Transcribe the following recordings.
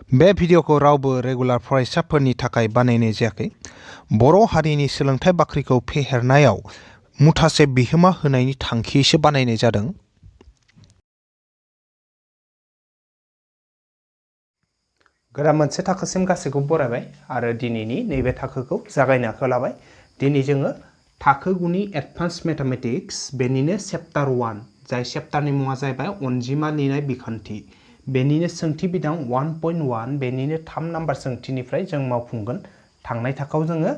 बे भिडिअखौ रावबो रेगुलार फरायसाफोरनि थाखाय बानायनाय जायाखै। बर' हारिनि सोलोंथाइ बाख्रिखौ फेहेरनायाव मुथासे बिहोमा होनायनि थांखियैसो बानायनाय जादों। गोदान मोनसे थाखोसिम गासैखौबो बरायबाय आरो दिनैनि नैबे थाखोखौ जागायनो आखायाव लाबाय। दिनै जोङो थाखो 9नि एडभान्स मेथामेटिक्स बेनिनो चेप्टार 1 जाय चेप्टारनि मुङा जाहैबाय अनजिमा लिरनाय बिखान्थि। बेनिनो सोंथि बिदां 1.1 बेनिनो 3 नाम्बार सोंथिनिफ्राय जों मावफुंगोन। थांनाय थाखोआव जोङो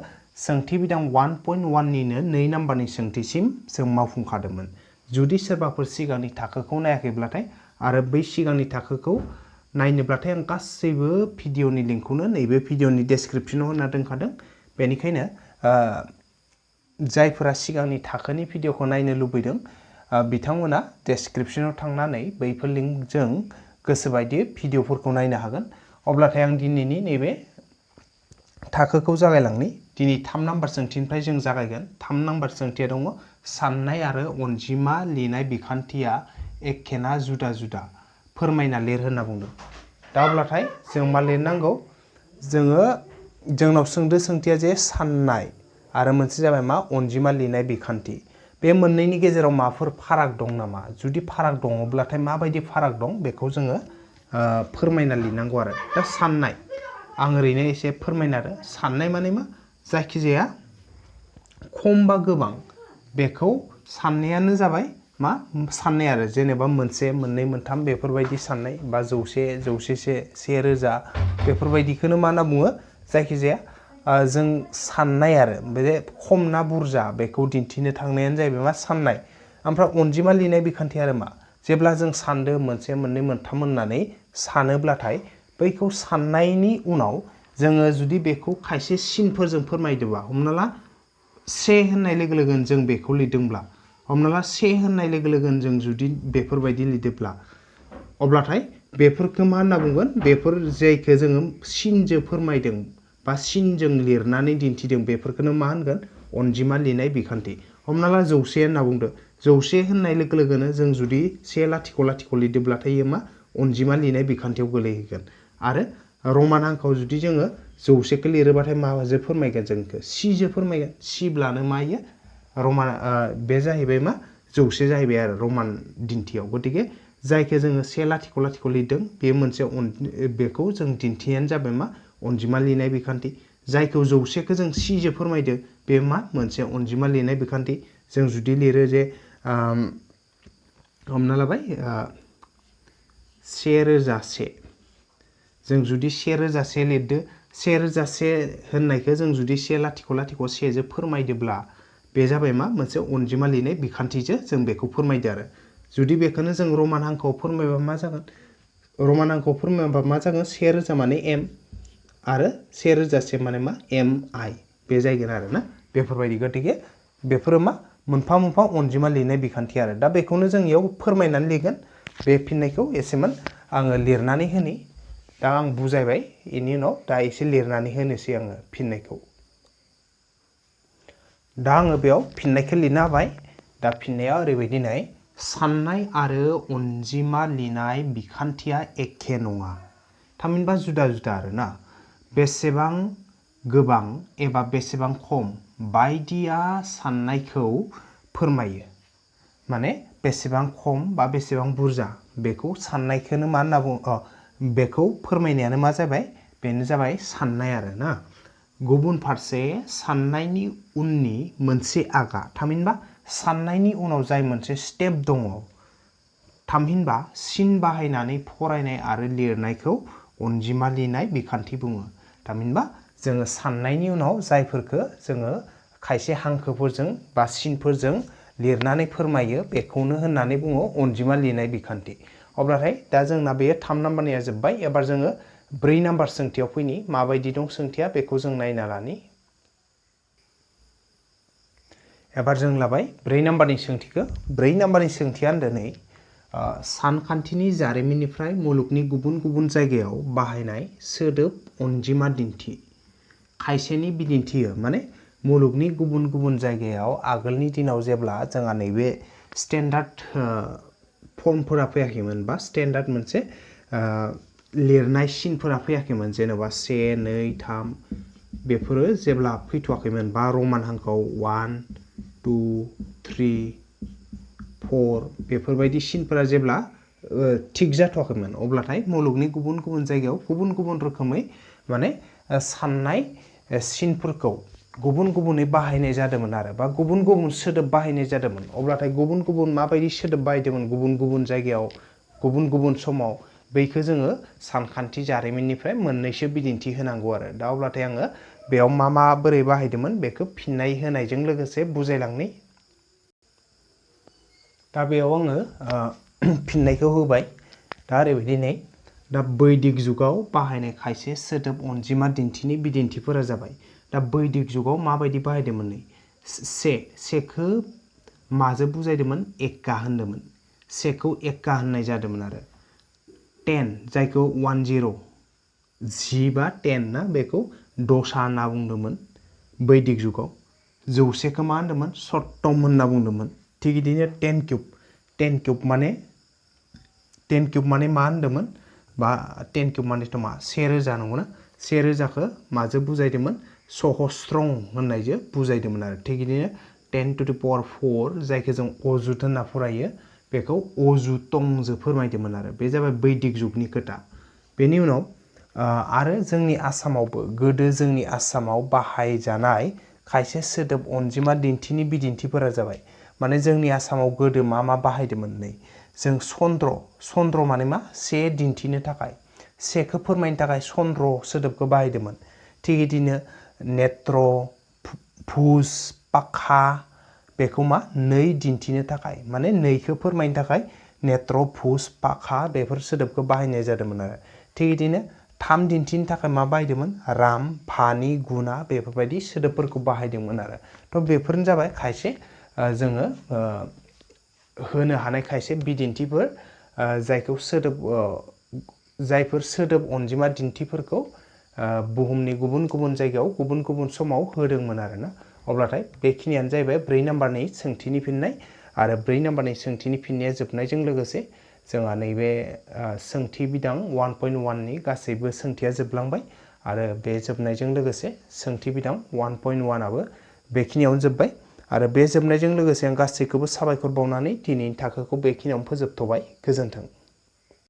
सोंथि बिदां 1.1 निनो 2 नाम्बारनि सोंथिसिम जों मावफुंखादोंमोन। जुदि सोरबाफोर सिगांनि थाखोखौ नायाखैब्लाथाय आरो बै सिगांनि थाखोखौ नायनोब्लाथाय आं गासैबो भिडिअनि लिंकखौनो नैबे भिडिअनि डेस्क्रिप्शनाव होना दोनखादों। बेनिखायनो जायफोरा सिगांनि थाखोनि भिडिअखौ नायनो लुबैदों बिथांमोना डेस्क्रिप्शनाव थांनानै बैफोर लिंकजों गोसोबायदि भिडिअफोरखौ नायनो हागोन। अब्लाथाय आं दिनैनि नैबे थाखोखौ जागायलांनि। दिनै 3 नाम्बार सोंथिनिफ्राय जों जागायगोन। 3 नाम्बार सोंथिया दङ साननाय आरो अनजिमा लिरनाय बिखान्थिया एखे ना जुदा जुदा फोरमायना लिर होनना बुंदों। दा अब्लाथाय जों मा लिरनांगौ? जोंनाव सोंदो सोंथिया जे साननाय आरो मोनसे जाबाय मा अनजिमा लिरनाय बिखान्थि। बे मोननैनि गेजेराव माबाफोर फाराग दं नामा? जुदि फाराग दङब्लाथाय माबायदि फाराग दं बेखौ जोङो फोरमायना लिरनांगौ आरो। दा साननाय आं ओरैनो एसे फोरमायना आरो साननाय माने मा जायखिजाया खम बा गोबां बेखौ साननायानो जाबाय मा साननाय आरो जेनेबा मोनसे मोननै मोनथाम बेफोरबायदि साननाय बा जौसे जौसेसे 1000 बेफोरबायदिखौनो मा होनना बुङो जायखिजाया जों साननाय आरो बे खम ना बुरजा बेखौ दिन्थिनो थांनायानो जाहैबाय मा साननाय। ओमफ्राय अनजिमा लिरनाय बिखान्थि आरो मा जेब्ला जों सानदो मोनसे मोननै मोनथाम होननानै सानोब्लाथाय बैखौ साननायनि उनाव जोङो जुदि बेखौ खायसे सिनफोरजों फोरमायदोंबा हमना ला 1 होननाय लोगो लोगोनो जों बेखौ लिरदोंब्ला हमना ला 1 होननाय लोगो लोगोनो जों जुदि बेफोरबायदि लिरदोंब्ला अब्लाथाय बेफोरखौ मा होनना बुंगोन? बेफोर जायखौ जोङो सिनजों फोरमायदों बा सिनजों लिरनानै दिन्थिदों बेफोरखौनो मा होनगोन? अनजिमा लिरनाय बिखान्थि। हमना ला 100 होनना बुंदो। 100 होननाय लोगो लोगोनो जों जुदि 1 लाथिख' लाथिख' लिरदोंब्लाथाय मा अनजिमा लिरनाय बिखान्थियाव गोलैहैगोन। आरो रमान हांखोआव जुदि जोङो 100खौ लिरोबाथाय माजों फोरमायगोन? जों बेखौ सिजों फोरमायगोन। सिब्लानो मा इयो रमान बे जाहैबाय मा 100 जाहैबाय आरो रमान दिन्थियाव। गतिके जायखौ जोङो 1 लाथिख' लाथिख' लिरदों बे मोनसे बेखौ जों दिन्थिनायानो जाबाय मा अनजिमा लिरनाय बिखान्थि। जायखौ 100खौ जों सिजों फोरमायदो बे मा मोनसे अनजिमा लिरनाय बिखान्थि। जों जुदि लिरो जे हमना लाबाय 1001 जों जुदि 1001 लिरदो 1001 होननायखौ जों जुदि 1 लाथिख' लाथिख' 1 जों फोरमायदोब्ला बे जाबाय मा मोनसे अनजिमा लिरनाय बिखान्थिजों जों बेखौ फोरमायदो आरो। जुदि बेखौनो जों रमान हांखोआव फोरमायबा मा जागोन? रमान हांखोआव फोरमायबा मा जागोन? 1000 माने एम आरो 1001 माने मा MI बे जायगोन आरो ना बेफोरबायदि। गतिके बेफोरो मा मोनफा मोनफा अनजिमा लिरनाय बिखान्थि आरो। दा बेखौनो जों इयाव फोरमायनानै लिरगोन। बे फिननायखौ एसेमोन आङो लिरनानै होनि। दा आं बुजायबाय बेनि उनाव दा एसे लिरनानै होनोसै आङो फिननायखौ। दा आङो बेयाव फिननायखौ लिरना होबाय। दा फिननाया ओरैबायदि नाय साननाय आरो अनजिमा लिरनाय बिखान्थिया एखे नङा थामहिनबा जुदा जुदा आरो ना। बेसेबां गोबां एबा बेसेबां खम बायदिया साननायखौ फोरमायो। माने बेसेबां खम बा बेसेबां बुरजा बेखौ साननायखौनो मा होनना बुङो? बेखौ फोरमायनायानो मा जाबाय? बेनो जाबाय साननाय आरो ना। गुबुन फारसे साननायनि उननि मोनसे आगा थामहिनबा साननायनि उनाव जाय मोनसे स्टेप दङ थामहिनबा सिन बाहायनानै फरायनाय आरो लिरनायखौ अनजिमा लिरनाय बिखान्थि बुङो। थामहिनबा जोङो साननायनि उनाव जायफोरखौ जोङो खायसे हांखोफोरजों बा सिनफोरजों लिरनानै फोरमायो बेखौनो होननानै बुङो अनजिमा लिरनाय बिखान्थि। अब्लाथाय दा जोंना बेयो 3 नाम्बारनिया जोब्बाय। एबार जोङो 4 नाम्बार सोंथियाव फैनि माबायदि दं सोंथिया बेखौ जों नायना लानि। एबार जों लाबाय 4 नाम्बारनि सोंथिखौ। 4 नाम्बारनि सोंथिया होनदों नै सानखान्थिनि जारिमिननिफ्राय मुलुगनि गुबुन गुबुन जायगायाव बाहायनाय सोदोब अनजिमा दिन्थि। खायसेनि बिदिन्थि हो माने मुलुगनि गुबुन गुबुन जायगायाव आगोलनि दिनाव जेब्ला जोंहा नैबे स्टेन्डार्ड फर्मफोरा फैयाखैमोन बा स्टेन्डार्ड मोनसे लिरनाय सिनफोरा फैयाखैमोन जेनेबा 1 2 3 बेफोरो जेब्ला फैथ'वाखैमोन बा रमान हांखोआव 1 2 3 4 बेफोरबायदि सिनफोरा जेब्ला थिक जाथ'वाखैमोन अब्लाथाय मुलुगनि गुबुन गुबुन जायगायाव गुबुन गुबुन रोखोमै माने साननाय सिनफोरखौ गुबुन गुबुनै बाहायनाय जादोंमोन आरो बा गुबुन गुबुन सोदोब बाहायनाय जादोंमोन अब्लाथाय गुबुन गुबुन माबायदि सोदोब बाहायदोंमोन गुबुन गुबुन जायगायाव गुबुन गुबुन समाव बैखौ जोङो सानखान्थि जारिमिननिफ्राय मोननैसो बिदिन्थि होनांगौ आरो दा अब्लाथाय आङो बेयाव मा बोरै बाहायदोंमोन बेखौ फिननाय होनायजों लोगोसे बुजायलांनि दा बेयाव आङो फिननायखौ होबाय दा ओरैबायदि नै दा बैदिक जुगाव बाहायनाय खायसे सोदोब अनजिमा दिन्थिनि बिदिन्थिफोरा जाबाय दा बैदिक जुगाव माबायदि बाहायदोंमोन नै सेखौ माजों बुजायदोंमोन एका होनदोंमोन सेखौ एका होननाय जादोंमोन आरो 10 जायखौ 10 10 बा 10 ना बेखौ दसा होनना बुंदोंमोन बैदिक जुगाव जौसेखौ मा होनदोंमोन सत्तम होनना बुंदोंमोन थिग बिदिनो 10 क्यूब माने मा होनदोंमोन बा 10 क्यूब मानेथ' मा 1000 नंगौना 1000खौ माजों बुजायदोंमोन सहस्त्रं होननायजों बुजायदोंमोन आरो थिग बिदिनो 10 to the power 4 जायखौ जों अजुत होनना फरायो बेखौ अजुतंजों फोरमायदोंमोन आरो बे जाबाय बैदिक जुगनि खोथा बेनि उनाव आरो जोंनि आसामावबो गोदो जोंनि आसामाव बाहायजानाय खायसे सोदोब अनजिमा दिन्थिनि बिदिन्थिफोरा जाबाय माने जोंनि आसामाव गोदो मा बाहायदोंमोन नै जों चन्द्र माने मा से दिन्थिनो थाखाय सेखौ फोरमायनो थाखाय चन्द्र सोदोबखौ बाहायदोंमोन थिग बिदिनो नेत्र भुज पाखा बेखौ मा नै दिन्थिनो थाखाय माने नैखौ फोरमायनो थाखाय नेत्र भुज पाखा बेफोर सोदोबखौ बाहायनाय जादोंमोन आरो थिग बिदिनो 3 दिन्थिनो थाखाय मा बाहायदोंमोन राम भानि गुना बेफोरबायदि सोदोबफोरखौ बाहायदोंमोन आरो थ' बेफोरनो जाबाय खायसे जोङो होनो हानाय खायसे बिदिन्थिफोर जायफोर सोदोब अनजिमा दिन्थिफोरखौ बुहुमनि गुबुन गुबुन जायगायाव गुबुन गुबुन समाव होदोंमोन आरोना अब्लाथाय बेखिनियानो जाहैबाय 4 नाम्बारनि सोंथिनि फिननाय आरो 4 नाम्बारनि सोंथिनि फिननाया जोबनायजों लोगोसे जोंहा नैबे सोंथि बिदां 1.1 नि गासैबो सोंथिया जोबलांबाय आरो बे जोबनायजों लोगोसे सोंथि बिदां 1.1 आबो बेखिनियावनो जोब्बाय आरो बे जोबनायजों लोगोसे आं गासैखौबो साबायखर बावनानै दिनैनि थाखोखौ बेखिनियावनो फोजोबथ'बाय गोजोन्थों।